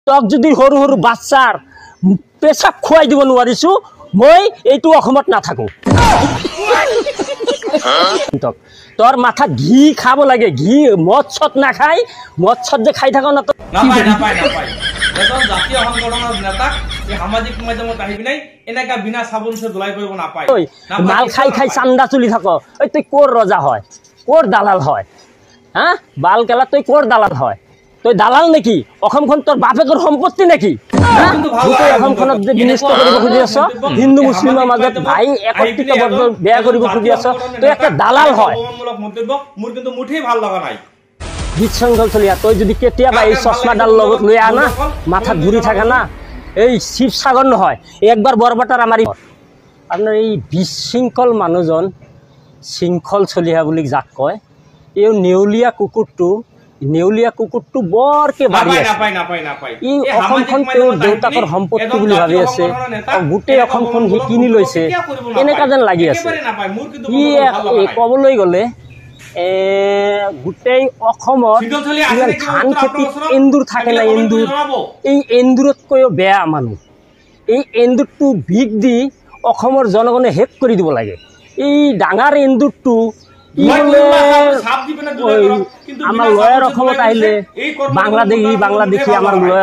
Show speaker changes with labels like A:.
A: তক যদি সৰু সৰু বাচ্চাৰ পেচাব খুৱাই দিব নোৱাৰিছো মই এইটো অসমত নাথাকো। তোর মাথা ঘি খাব লাগে, ঘি মদ ছট নাখাই, মদ ছট যে খাই থাকো না তো
B: এজন জাতীয় সংগঠনৰ নেতাক এই সামাজিক মাধ্যমত আহি পিনাই এনেকা বিনা সাবুন সে ধুলাই কৰিব নাপায়।
A: মাল খাই খাই চান্দা চুলি থাক, ওই তুই কোর রজা হয়, কোর দালাল হয়? হ্যাঁ বাল কেলা তুই কোর দালাল হয়? তুই দালাল নাকি? অসমখন তোর বাপেকৰ সম্পত্তি নাকি? অসমখনত যে বিনষ্ট কৰিব খুজি আছ, হিন্দু মুছলিমৰ মাজত ভাই একত্ৰিত বেয়া কৰিব খুজি আছ, তুই একটা দালাল হয়।
B: মন্তব্য মোৰ কিন্তু মুঠেই ভাল লগা নাই।
A: বিশৃংখল চলিয়া তই যদি কেতিয়াবা এই চশমাডাল লগত লৈ আনা মাথাত ঘূৰি থাকে না, এই শিৱসাগৰ নহয় একবাৰ বৰপেটাৰ আমাৰ আপোনাৰ এই বিশৃংখল মানুহজন শৃংখল চলিয়া বুলি যাক কয়, এই নেউলীয়া কুকুৰটো বৰকে বাঢ়ি আছে। ই অসমখন তেওঁৰ দেউতাকৰ সম্পত্তি বুলি ভাবি আছে, গোটেই অসমখন সি কিনি লৈছে এনেকা যেন লাগি আছে। ই ক'বলৈ গ'লে গোটেই অসমত ধান খেতিত এন্দুৰ থাকে না, এন্দুৰ, এই এন্দুৰতকৈও বেয়া মানুহ। এই এন্দুৰটো বিষ দি অসমৰ জনগণে শেষ কৰি দিব লাগে। এই ডাঙৰ এন্দুৰটো আমাৰ লয়াৰ অসমত আহিলে বাংলাদেশী আমাৰ লয়াৰ